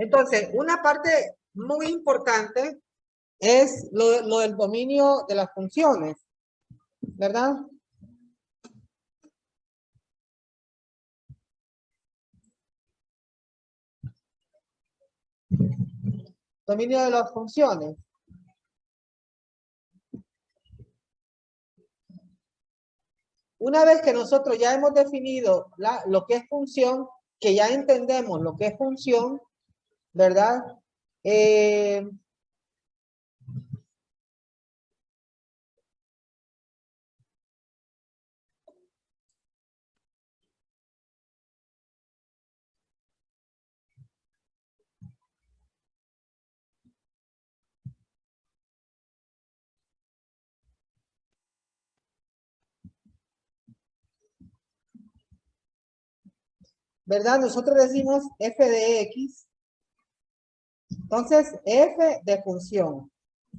Entonces, una parte muy importante es lo del dominio de las funciones, ¿verdad? Dominio de las funciones. Una vez que nosotros ya hemos definido lo que es función, que ya entendemos lo que es función, ¿verdad? ¿Verdad? Nosotros decimos f de x. Entonces, f de función.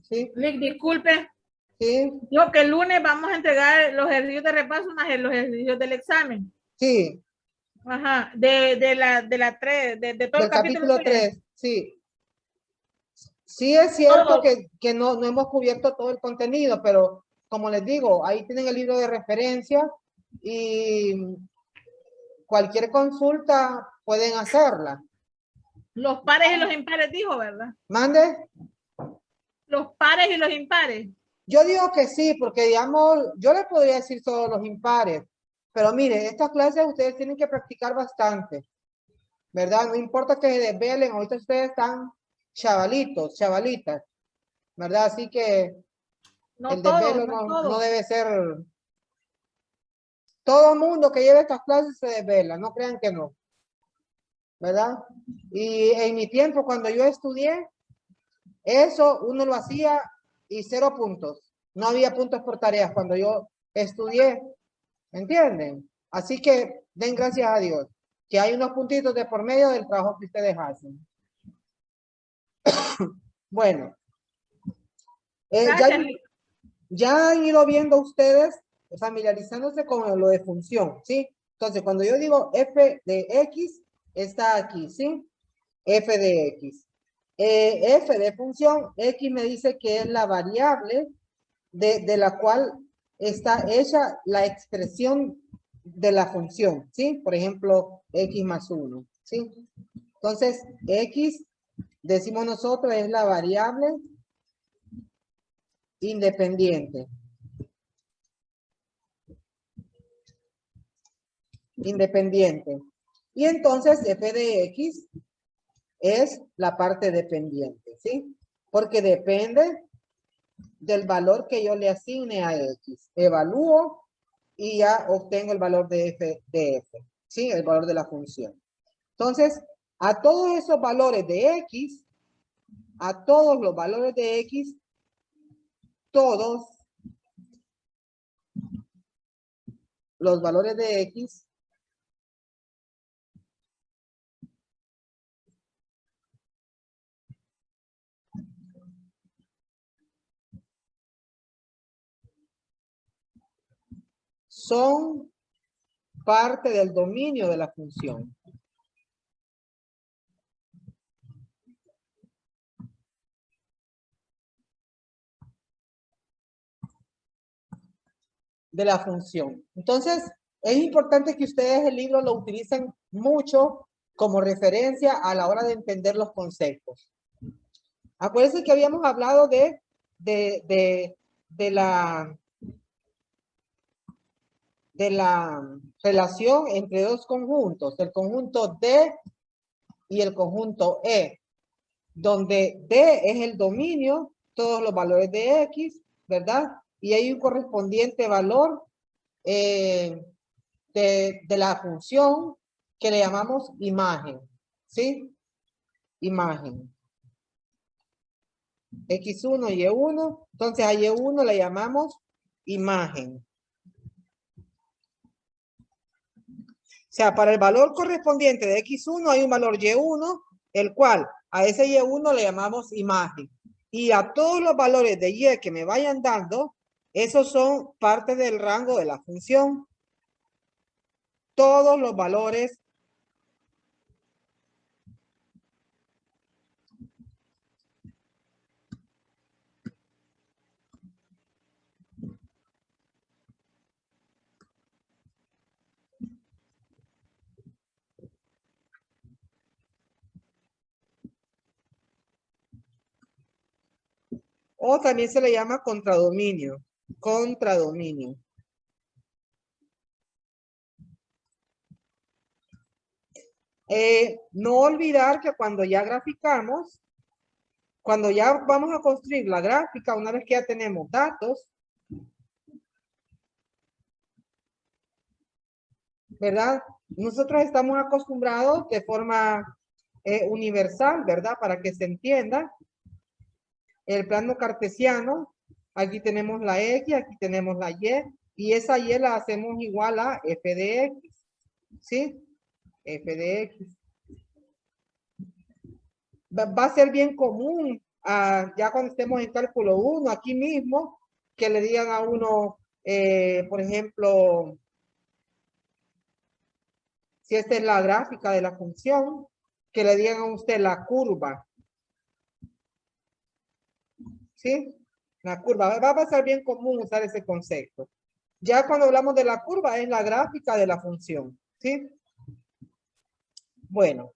¿Sí? Lick, disculpe. Sí. Digo que el lunes vamos a entregar los ejercicios de repaso más los ejercicios del examen. Sí. Ajá. De la 3, de todo Del el capítulo 3, sí. Sí es cierto todo. que no hemos cubierto todo el contenido, pero como les digo, ahí tienen el libro de referencia y cualquier consulta pueden hacerla. Los pares y los impares, dijo, ¿verdad? ¿Mande? Los pares y los impares. Yo digo que sí, porque digamos, yo le podría decir solo los impares, pero mire, estas clases ustedes tienen que practicar bastante, ¿verdad? No importa que se desvelen, ahorita ustedes están chavalitos, chavalitas, ¿verdad? Así que No el todo, desvelo no no todo. debe ser... Todo el mundo que lleve estas clases se desvela, no crean que no, ¿verdad? Y en mi tiempo, cuando yo estudié, eso uno lo hacía y 0 puntos. No había puntos por tareas cuando yo estudié, ¿entienden? Así que den gracias a Dios que hay unos puntitos de por medio del trabajo que ustedes hacen. Bueno, Gracias. ya han ido viendo ustedes, familiarizándose con lo de función, ¿sí? Entonces, cuando yo digo f de x, está aquí, ¿sí? F de x. F de función, x me dice que es la variable de la cual está hecha la expresión de la función, ¿sí? Por ejemplo, x más 1, ¿sí? Entonces, x, decimos nosotros, es la variable independiente. Independiente. Y entonces, f de x es la parte dependiente, ¿sí? Porque depende del valor que yo le asigne a x. Evalúo y ya obtengo el valor de f, ¿sí? El valor de la función. Entonces, a todos esos valores de x, a todos los valores de x, todos los valores de x son parte del dominio de la función. De la función. Entonces, es importante que ustedes el libro lo utilicen mucho como referencia a la hora de entender los conceptos. Acuérdense que habíamos hablado de la relación entre dos conjuntos, el conjunto D y el conjunto E, donde D es el dominio, todos los valores de X, ¿verdad? Y hay un correspondiente valor de la función que le llamamos imagen, ¿sí? Imagen. X1, Y1, entonces a Y1 le llamamos imagen. O sea, para el valor correspondiente de X1 hay un valor Y1, el cual a ese Y1 le llamamos imagen. Y a todos los valores de Y que me vayan dando, esos son parte del rango de la función. Todos los valores O también se le llama contradominio. Contradominio. No olvidar que cuando ya graficamos, cuando ya vamos a construir la gráfica, una vez que ya tenemos datos, ¿verdad? Nosotros estamos acostumbrados de forma universal, ¿verdad? Para que se entienda. El plano cartesiano, aquí tenemos la X, aquí tenemos la Y esa Y la hacemos igual a f de X, ¿sí? F de X. Va a ser bien común, ya cuando estemos en cálculo 1, aquí mismo, que le digan a uno, por ejemplo, si esta es la gráfica de la función, que le digan a usted la curva. ¿Sí? La curva. Va a ser bien común usar ese concepto. Ya cuando hablamos de la curva, es la gráfica de la función. ¿Sí? Bueno,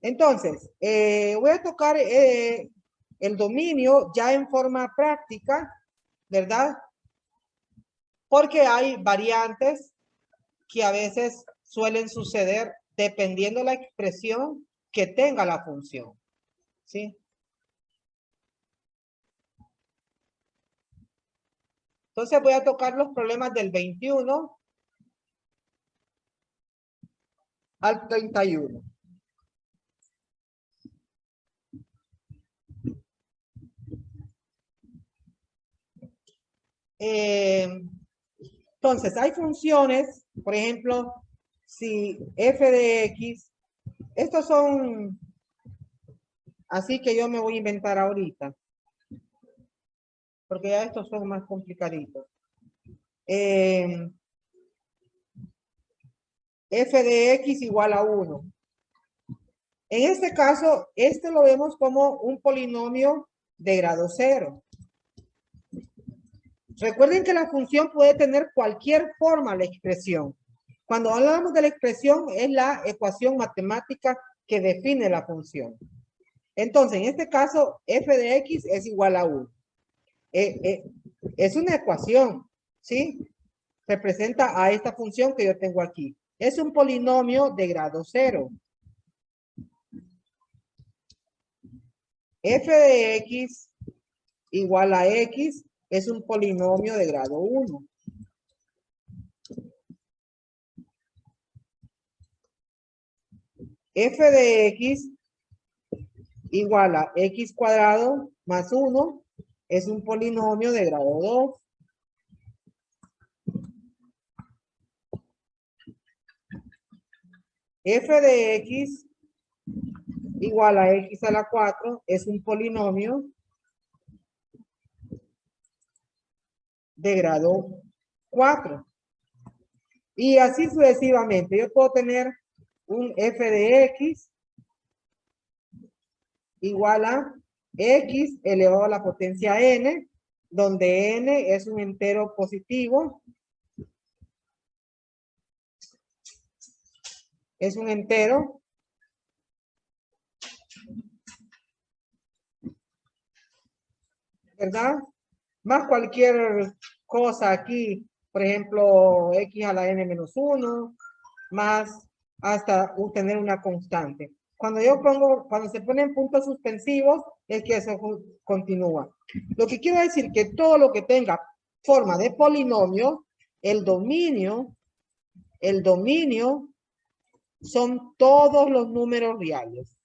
entonces, voy a tocar el dominio ya en forma práctica, ¿verdad? Porque hay variantes que a veces suelen suceder dependiendo de la expresión que tenga la función. ¿Sí? Entonces voy a tocar los problemas del 21 al 31. Entonces, hay funciones, por ejemplo, si f de x, estos son, así que yo me voy a inventar ahorita, porque ya estos son más complicaditos. F de x igual a 1. En este caso, este lo vemos como un polinomio de grado 0. Recuerden que la función puede tener cualquier forma de expresión. Cuando hablamos de la expresión, es la ecuación matemática que define la función. Entonces, en este caso, f de x es igual a 1. Es una ecuación, ¿sí? Representa a esta función que yo tengo aquí. Es un polinomio de grado 0. F de x igual a x es un polinomio de grado 1. F de x igual a x cuadrado más 1 es un polinomio de grado 2. F de x igual a x a la 4 es un polinomio de grado 4. Y así sucesivamente. Yo puedo tener un f de x igual a x elevado a la potencia n, donde n es un entero positivo. Es un entero. ¿Verdad? Más cualquier cosa aquí, por ejemplo, x a la n menos 1, más hasta obtener una constante. Cuando se ponen puntos suspensivos, es que eso continúa. Lo que quiere decir que todo lo que tenga forma de polinomio, el dominio son todos los números reales.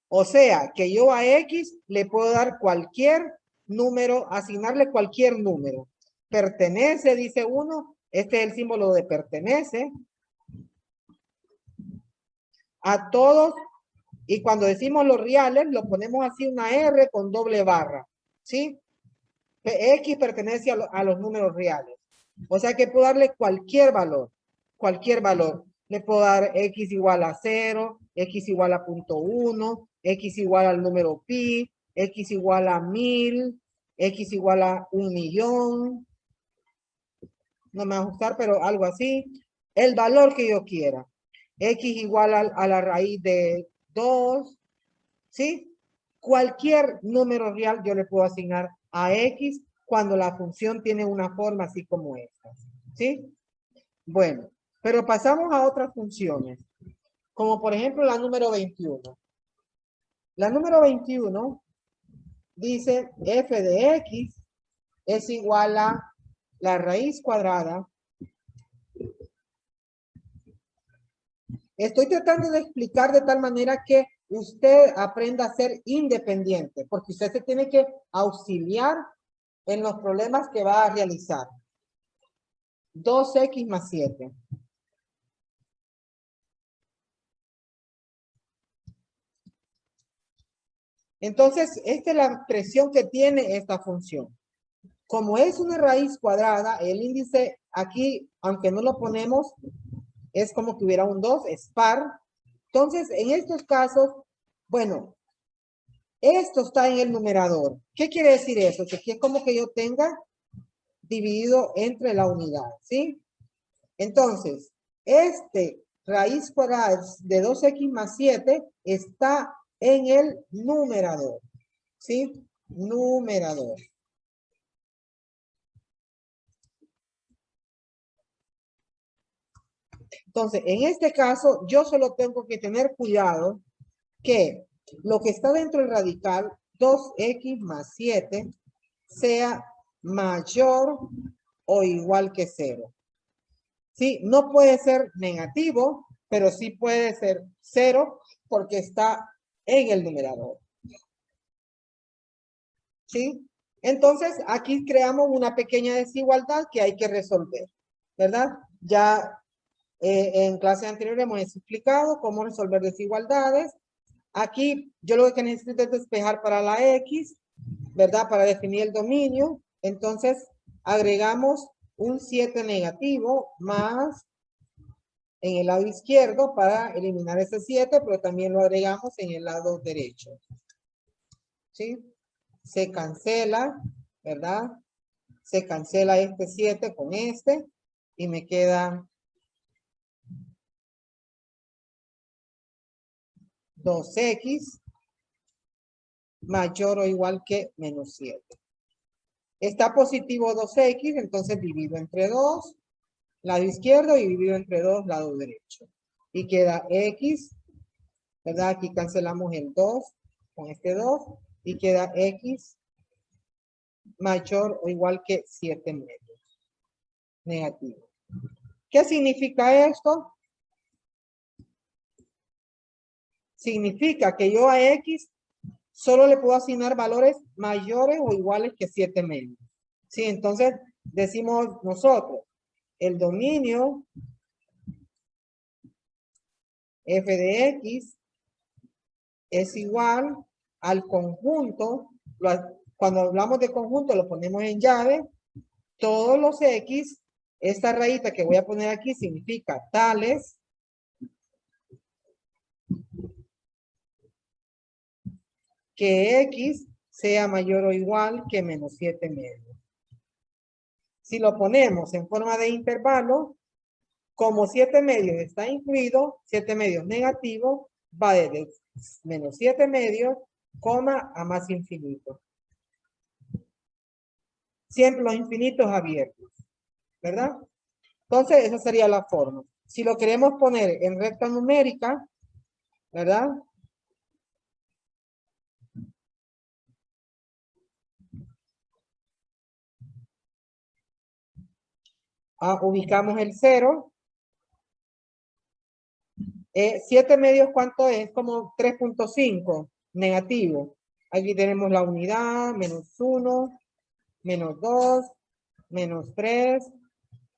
O sea, que yo a X le puedo dar cualquier número, asignarle cualquier número. Pertenece, dice uno, este es el símbolo de pertenece. A todos, y cuando decimos los reales, lo ponemos así una R con doble barra, ¿sí? X pertenece a los números reales. O sea que puedo darle cualquier valor, cualquier valor. Le puedo dar X igual a 0, X igual a 0.1, X igual al número pi, X igual a 1000, X igual a 1.000.000. No me va a gustar, pero algo así. El valor que yo quiera. X igual a la raíz de 2, ¿sí? Cualquier número real yo le puedo asignar a X cuando la función tiene una forma así como esta, ¿sí? Bueno, pero pasamos a otras funciones, como por ejemplo la número 21. La número 21 dice f de X es igual a la raíz cuadrada. Estoy tratando de explicar de tal manera que usted aprenda a ser independiente, porque usted se tiene que auxiliar en los problemas que va a realizar. 2x más 7. Entonces, esta es la expresión que tiene esta función. Como es una raíz cuadrada, el índice aquí, aunque no lo ponemos, es como que hubiera un 2, es par. Entonces, en estos casos, bueno, esto está en el numerador. ¿Qué quiere decir eso? Que aquí es como que yo tenga dividido entre la unidad, ¿sí? Entonces, este raíz cuadrada de 2x más 7 está en el numerador, ¿sí? Numerador. Entonces, en este caso, yo solo tengo que tener cuidado que lo que está dentro del radical, 2x más 7, sea mayor o igual que 0. Sí, no puede ser negativo, pero sí puede ser 0 porque está en el numerador. ¿Sí? Entonces, aquí creamos una pequeña desigualdad que hay que resolver, ¿verdad? Ya en clase anterior hemos explicado cómo resolver desigualdades. Aquí yo lo que necesito es despejar para la X, ¿verdad? Para definir el dominio. Entonces, agregamos un 7 negativo más en el lado izquierdo para eliminar ese 7, pero también lo agregamos en el lado derecho. ¿Sí? Se cancela, ¿verdad? Se cancela este 7 con este y me queda 2x mayor o igual que menos 7. Está positivo 2x, entonces divido entre 2, lado izquierdo, y divido entre 2, lado derecho. Y queda x, ¿verdad? Aquí cancelamos el 2 con este 2 y queda x mayor o igual que 7 medios. Negativo. ¿Qué significa esto? Significa que yo a x solo le puedo asignar valores mayores o iguales que 7 medios. Sí, entonces decimos nosotros, el dominio f de x es igual al conjunto. Cuando hablamos de conjunto lo ponemos en llave. Todos los x, esta rayita que voy a poner aquí significa tales que x sea mayor o igual que menos 7 medios. Si lo ponemos en forma de intervalo, como 7 medios está incluido, 7 medios negativo, va desde menos 7 medios, coma a más infinito. Siempre los infinitos abiertos, ¿verdad? Entonces, esa sería la forma. Si lo queremos poner en recta numérica, ¿verdad? Ubicamos el 0. 7 medios, ¿cuánto es? Como 3.5 negativo. Aquí tenemos la unidad, menos 1, menos 2, menos 3,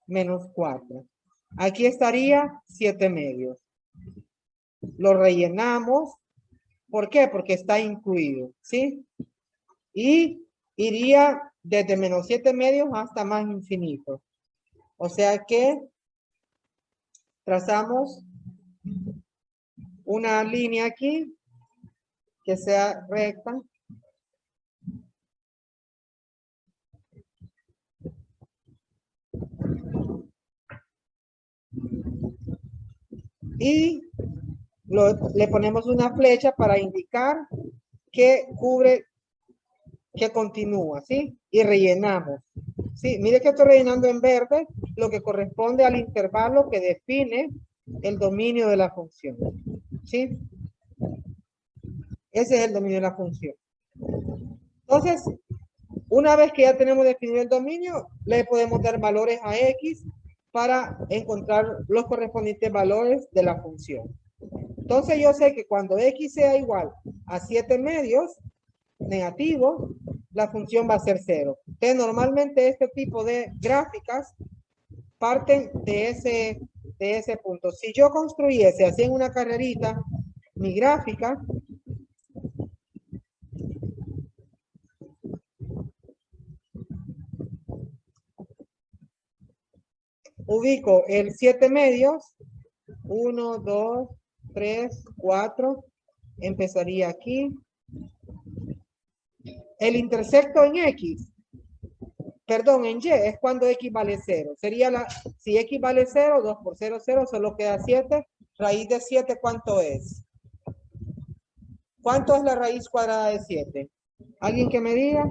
menos 4. Aquí estaría 7 medios. Lo rellenamos. ¿Por qué? Porque está incluido, ¿sí? Y iría desde menos 7 medios hasta más infinito. O sea que trazamos una línea aquí que sea recta. y le ponemos una flecha para indicar que cubre, que continúa, ¿sí? Y rellenamos. Sí, mire que estoy rellenando en verde lo que corresponde al intervalo que define el dominio de la función. ¿Sí? Ese es el dominio de la función. Entonces, una vez que ya tenemos definido el dominio, le podemos dar valores a X para encontrar los correspondientes valores de la función. Entonces, yo sé que cuando X sea igual a 7 medios, negativo, la función va a ser 0. Entonces, normalmente este tipo de gráficas parten de ese punto. Si yo construyese así en una carrerita mi gráfica, ubico el 7 medios, 1, 2, 3, 4, empezaría aquí. El intersecto en X, perdón, en Y, es cuando X vale 0. Sería si X vale 0, 2 por 0, 0, solo queda 7. Raíz de 7, ¿cuánto es? ¿Cuánto es la raíz cuadrada de 7? ¿Alguien que me diga?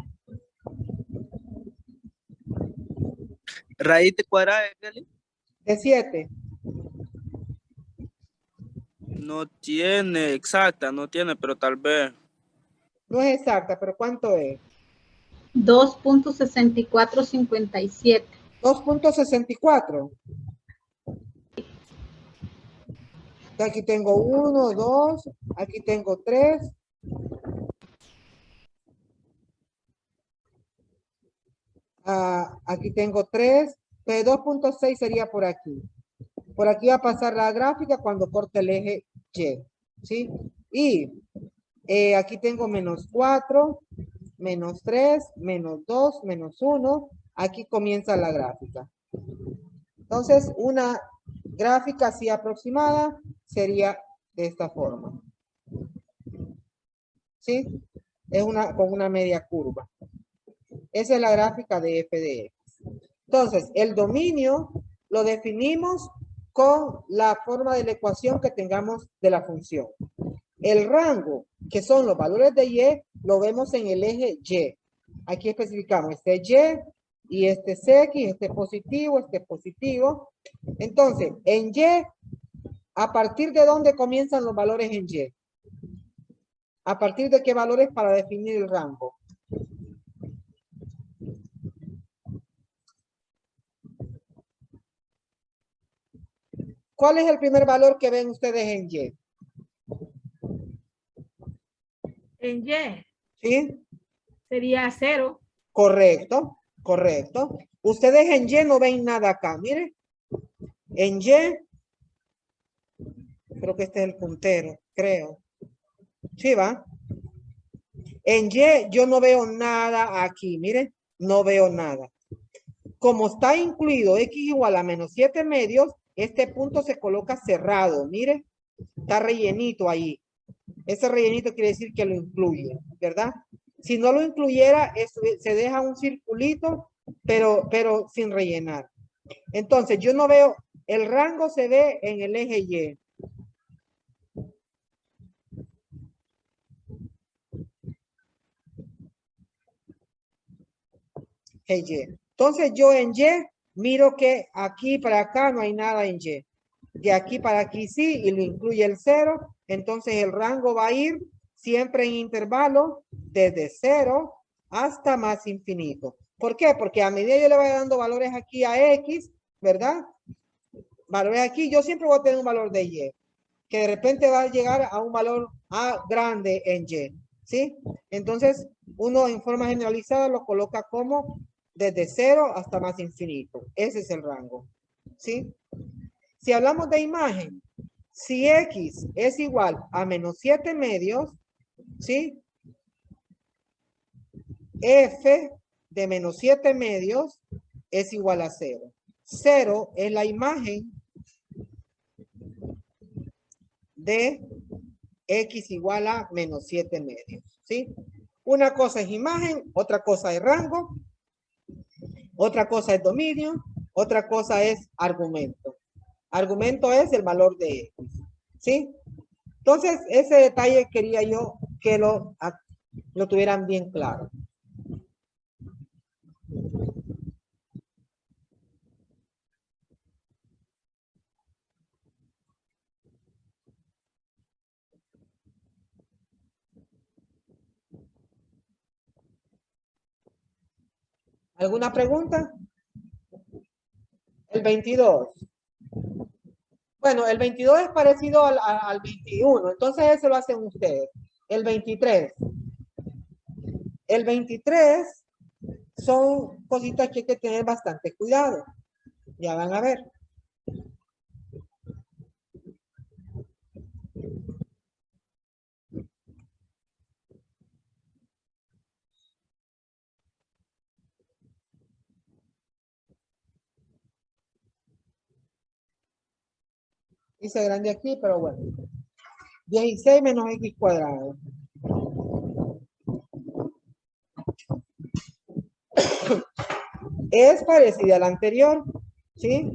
Raíz de cuadrada De 7. no tiene exacta, no tiene, pero tal vez. No es exacta, pero ¿cuánto es? 2.6457. 2.64. Aquí tengo 1, 2, aquí tengo 3. Aquí tengo 3. Pero 2.6 sería por aquí. Por aquí va a pasar la gráfica cuando corte el eje Y. ¿Sí? Y aquí tengo menos 4, menos 3, menos 2, menos 1. Aquí comienza la gráfica. Entonces, una gráfica así aproximada sería de esta forma. ¿Sí? Es con una media curva. Esa es la gráfica de f de x. Entonces, el dominio lo definimos con la forma de la ecuación que tengamos de la función. El rango, que son los valores de y, lo vemos en el eje y. Aquí especificamos, este y este es x, este positivo, este positivo. Entonces, en y, ¿a partir de dónde comienzan los valores en y? ¿A partir de qué valores para definir el rango? ¿Cuál es el primer valor que ven ustedes en y? En Y ¿Sí? sería 0. Correcto, correcto. Ustedes en Y no ven nada acá, miren. En Y, creo que este es el puntero, creo. ¿Sí va? En Y yo no veo nada aquí, miren, no veo nada. Como está incluido x igual a menos 7 medios, este punto se coloca cerrado, mire, está rellenito ahí. Ese rellenito quiere decir que lo incluye, ¿verdad? Si no lo incluyera, se deja un circulito, pero sin rellenar. Entonces, yo no veo, el rango se ve en el eje Y. Entonces, yo en Y miro que aquí para acá no hay nada en Y. De aquí para aquí sí, y lo incluye el 0. Entonces, el rango va a ir siempre en intervalo desde 0 hasta más infinito. ¿Por qué? Porque a medida yo le vaya dando valores aquí a X, ¿verdad? Valores aquí, yo siempre voy a tener un valor de Y, que de repente va a llegar a un valor A grande en Y, ¿sí? Entonces, uno en forma generalizada lo coloca como desde 0 hasta más infinito. Ese es el rango, ¿sí? Si hablamos de imagen, si X es igual a menos 7 medios, ¿sí? F de menos 7 medios es igual a 0. 0 es la imagen de X igual a menos 7 medios, ¿sí? Una cosa es imagen, otra cosa es rango, otra cosa es dominio, otra cosa es argumento. Argumento es el valor de X. ¿Sí? Entonces, ese detalle quería yo que lo tuvieran bien claro. ¿Alguna pregunta? El 22. Bueno, el 22 es parecido al 21, entonces ese lo hacen ustedes. El 23. El 23 son cositas que hay que tener bastante cuidado. Ya van a ver. Hice grande aquí, pero bueno. 16 menos x cuadrado. Es parecida a la anterior, ¿sí?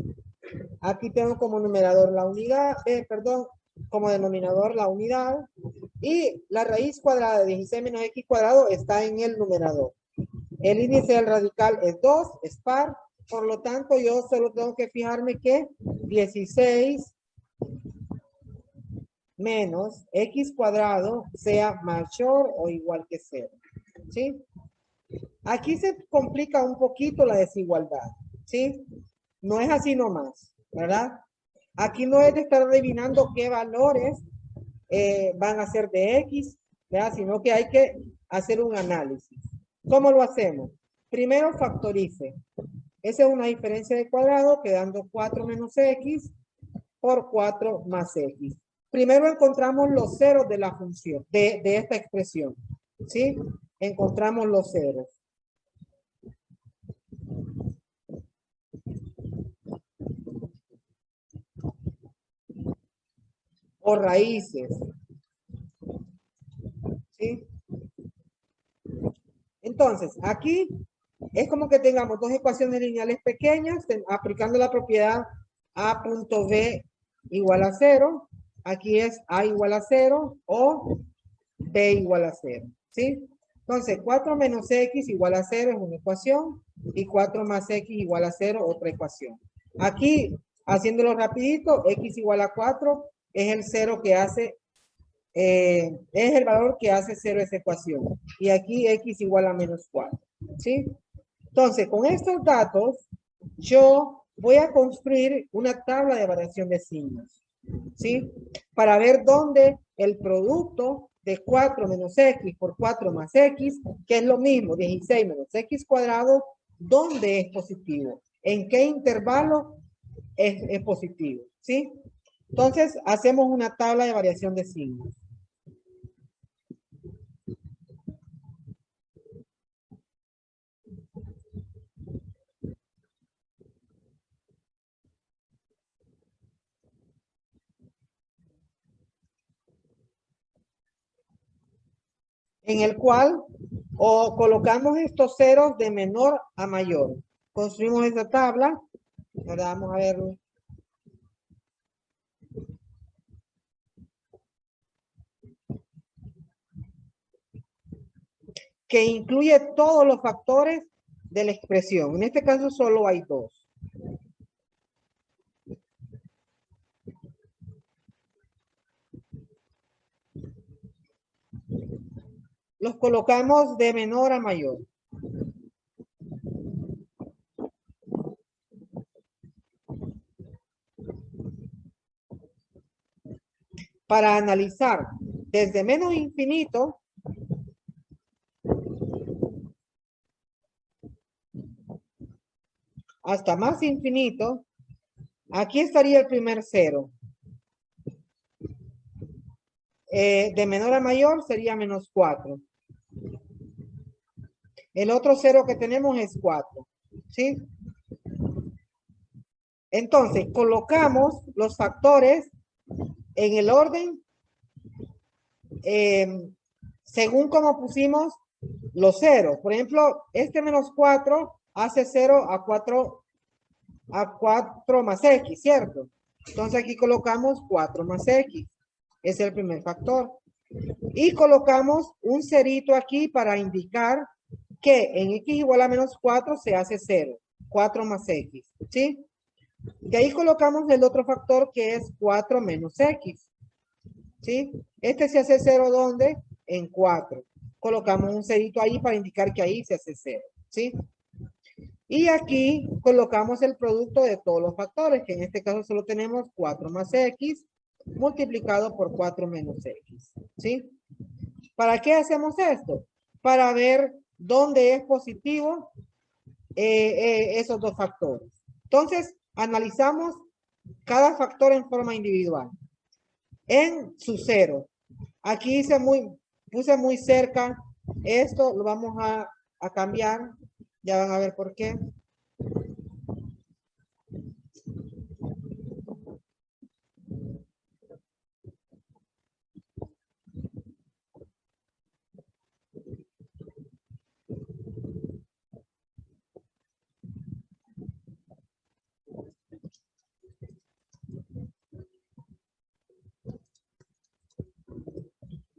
Aquí tengo como numerador la unidad, perdón, como denominador la unidad. Y la raíz cuadrada de 16 menos x cuadrado está en el numerador. El índice del radical es 2, es par. Por lo tanto, yo solo tengo que fijarme que 16 menos x cuadrado sea mayor o igual que 0. ¿Sí? Aquí se complica un poquito la desigualdad. ¿Sí? No es así nomás, ¿verdad? Aquí no es de estar adivinando qué valores van a ser de x, ¿verdad? Sino que hay que hacer un análisis. ¿Cómo lo hacemos? Primero factorice. Esa es una diferencia de cuadrado, quedando 4 menos x por 4 más x. Primero encontramos los ceros de la función, de esta expresión. ¿Sí? Encontramos los ceros. O raíces. ¿Sí? Entonces, aquí es como que tengamos dos ecuaciones lineales pequeñas, aplicando la propiedad a punto B igual a 0. Aquí es A igual a 0 o B igual a 0. ¿Sí? Entonces, 4 menos X igual a 0 es una ecuación y 4 más X igual a 0 otra ecuación. Aquí, haciéndolo rapidito, X igual a 4 es el 0 que hace, es el valor que hace 0 esa ecuación. Y aquí X igual a menos 4. ¿Sí? Entonces, con estos datos, yo voy a construir una tabla de variación de signos. ¿Sí? Para ver dónde el producto de 4 menos x por 4 más x, que es lo mismo, 16 menos x cuadrado, ¿dónde es positivo? ¿En qué intervalo es positivo? ¿Sí? Entonces, hacemos una tabla de variación de signos. En el cual o colocamos estos ceros de menor a mayor. Construimos esta tabla. Ahora vamos a verlo. Que incluye todos los factores de la expresión. En este caso solo hay dos. Los colocamos de menor a mayor. Para analizar desde menos infinito hasta más infinito, aquí estaría el primer cero. De menor a mayor sería menos 4. El otro cero que tenemos es 4. ¿Sí? Entonces, colocamos los factores en el orden según como pusimos los ceros. Por ejemplo, este menos 4 hace 0 a 4 más x, ¿cierto? Entonces aquí colocamos 4 más x. Es el primer factor. Y colocamos un cerito aquí para indicar que en x igual a menos 4 se hace 0. 4 más x, ¿sí? De ahí colocamos el otro factor que es 4 menos x, ¿sí? Este se hace 0, ¿dónde? En 4. Colocamos un cerito ahí para indicar que ahí se hace 0, ¿sí? Y aquí colocamos el producto de todos los factores, que en este caso solo tenemos 4 más x multiplicado por 4 menos x, ¿sí? ¿Para qué hacemos esto? Para ver dónde es positivo esos dos factores. Entonces, analizamos cada factor en forma individual. En su cero. Aquí puse muy cerca. Esto lo vamos a cambiar. Ya van a ver por qué.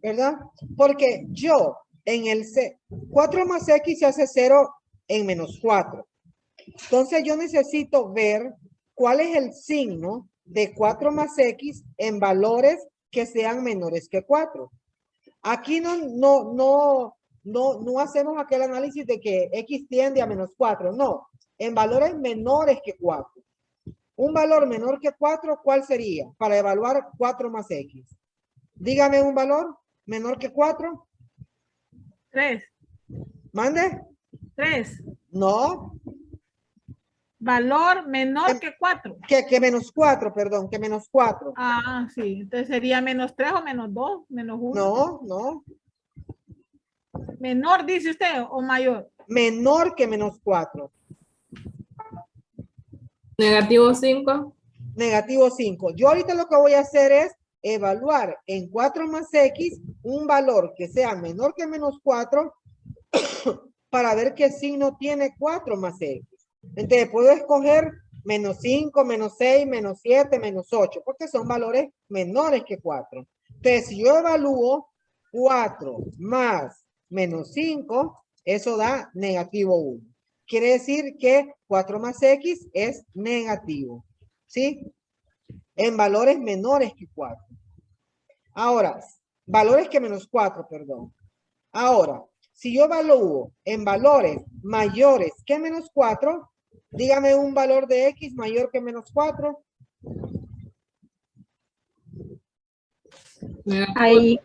¿Verdad? Porque yo en el 4 más x se hace 0 en menos 4. Entonces yo necesito ver cuál es el signo de 4 más x en valores que sean menores que 4. Aquí no hacemos aquel análisis de que x tiende a menos 4. No, en valores menores que 4. Un valor menor que 4, ¿cuál sería? Para evaluar 4 más x. Dígame un valor menor que 4. 3. ¿Mande? 3. No. Valor menor que 4. Que menos 4, perdón, que menos 4. Ah, sí. Entonces sería menos 3 o menos 2, menos 1. No. Menor, dice usted, o mayor. Menor que menos 4. Negativo 5. Negativo 5. Yo ahorita lo que voy a hacer es evaluar en 4 más x un valor que sea menor que menos 4 para ver qué signo tiene 4 más x. Entonces puedo escoger menos 5, menos 6, menos 7, menos 8, porque son valores menores que 4. Entonces, si yo evalúo 4 más menos 5, eso da negativo 1. Quiere decir que 4 más x es negativo, ¿sí? En valores menores que 4. Ahora, valores que menos 4, perdón. Ahora, si yo evalúo en valores mayores que menos 4, dígame un valor de x mayor que menos 4. Ahí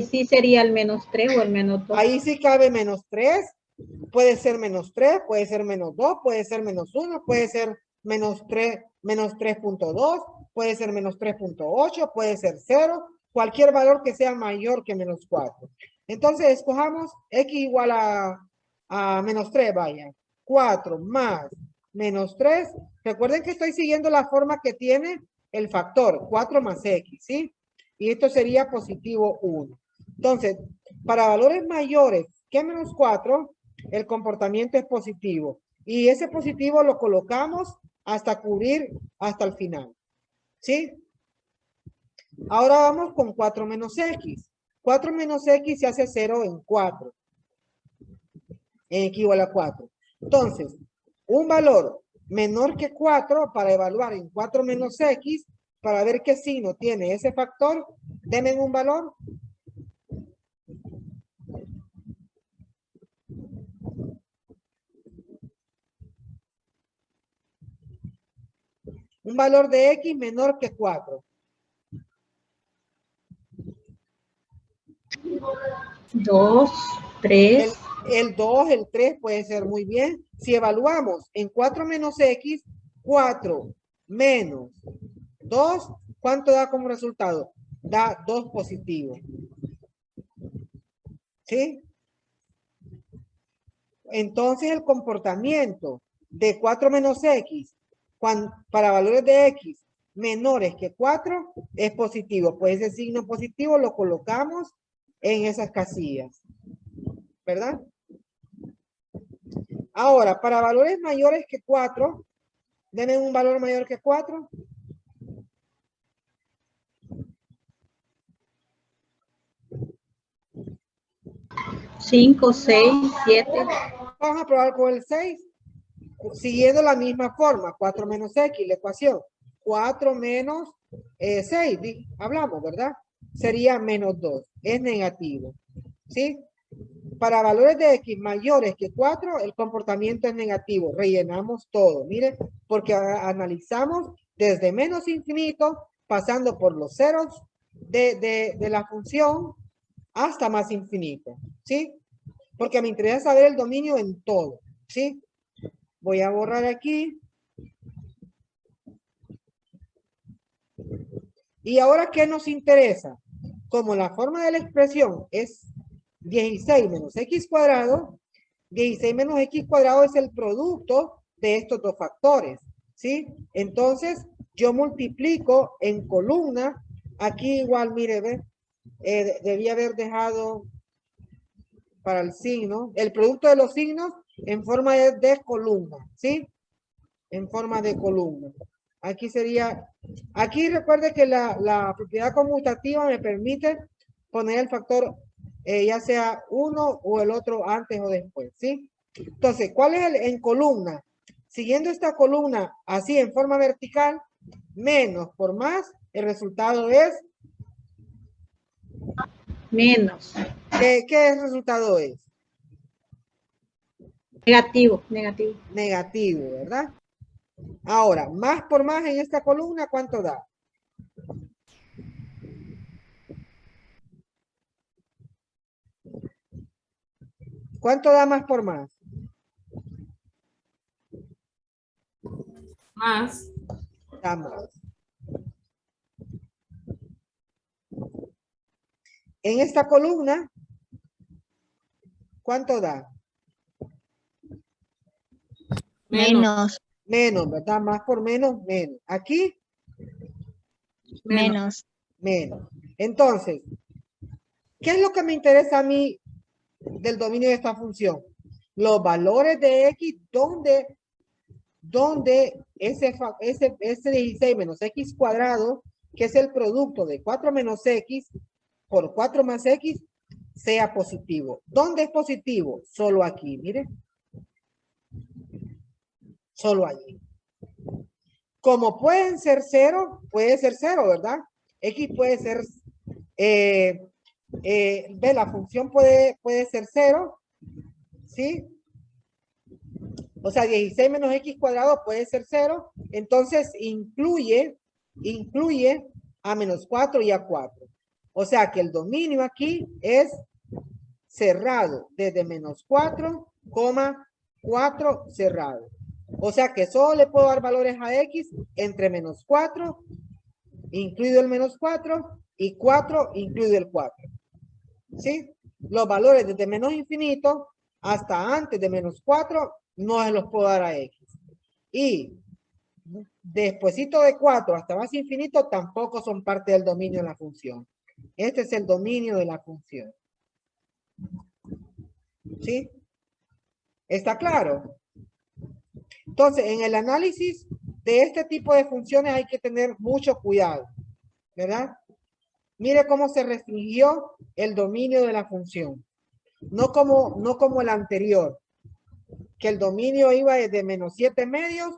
sí sería el menos 3 o el menos 2. Ahí sí cabe menos 3. Puede ser menos 3, puede ser menos 2, puede ser menos 1, puede ser menos 3, menos 3.2, puede ser menos 3.8, puede ser 0. Cualquier valor que sea mayor que menos 4. Entonces, escojamos x igual a menos 3, vaya. 4 más menos 3. Recuerden que estoy siguiendo la forma que tiene el factor 4 más x, ¿sí? Y esto sería positivo 1. Entonces, para valores mayores que menos 4, el comportamiento es positivo. Y ese positivo lo colocamos hasta cubrir hasta el final, ¿sí? Ahora vamos con 4 menos x. 4 menos x se hace 0 en 4. En x igual a 4. Entonces, un valor menor que 4 para evaluar en 4 menos x, para ver qué signo tiene ese factor, denme un valor. Un valor de x menor que 4. 2, 3. El 2, el 3 puede ser muy bien. Si evaluamos en 4 menos x, 4 menos 2, ¿cuánto da como resultado? Da 2 positivo. ¿Sí? Entonces el comportamiento de 4 menos x para valores de x menores que 4 es positivo. Pues ese signo positivo lo colocamos en esas casillas. ¿Verdad? Ahora, para valores mayores que 4, denme un valor mayor que 4. 5, 6, 7. Vamos a probar con el 6. Siguiendo la misma forma. 4 menos X, la ecuación. 4 menos 6, hablamos, ¿verdad? Sería menos 2. Es negativo. ¿Sí? Para valores de X mayores que 4, el comportamiento es negativo. Rellenamos todo. Mire, porque analizamos desde menos infinito, pasando por los ceros de la función hasta más infinito. ¿Sí? Porque me interesa saber el dominio en todo. ¿Sí? Voy a borrar aquí. Y ahora, ¿qué nos interesa? Como la forma de la expresión es 16 menos X cuadrado, 16 menos X cuadrado es el producto de estos dos factores, ¿sí? Entonces, yo multiplico en columna, aquí igual, mire, ve, debía haber dejado para el signo, el producto de los signos en forma de columna, ¿sí? En forma de columna. Aquí sería, aquí recuerde que la propiedad conmutativa me permite poner el factor ya sea uno o el otro antes o después, ¿sí? Entonces, ¿cuál es el en columna? Siguiendo esta columna así en forma vertical, menos por más, el resultado es Menos. ¿qué resultado es? Negativo, negativo. Negativo, ¿verdad? Ahora, más por más en esta columna, ¿cuánto da? ¿Cuánto da más por más? Más. Da más. En esta columna, ¿cuánto da? Menos. Menos, ¿verdad? Más por menos, menos. Aquí, Menos. menos. Entonces, ¿qué es lo que me interesa a mí del dominio de esta función? Los valores de X, donde ese 16 menos X cuadrado, que es el producto de 4 menos X por 4 más X, sea positivo. ¿Dónde es positivo? Solo aquí, mire. Solo allí. Como pueden ser cero, puede ser cero, ¿verdad? X puede ser, ve, la función puede ser cero, ¿sí? O sea, 16 menos X cuadrado puede ser cero, entonces incluye a menos 4 y a 4. O sea que el dominio aquí es cerrado desde menos 4, 4 cerrado. O sea que solo le puedo dar valores a X entre menos 4, incluido el menos 4, y 4, incluido el 4. ¿Sí? Los valores desde menos infinito hasta antes de menos 4 no se los puedo dar a X. Y despuesito de 4 hasta más infinito tampoco son parte del dominio de la función. Este es el dominio de la función. ¿Sí? ¿Está claro? Entonces, en el análisis de este tipo de funciones hay que tener mucho cuidado, ¿verdad? Mire cómo se restringió el dominio de la función. No como el anterior, que el dominio iba desde menos 7 medios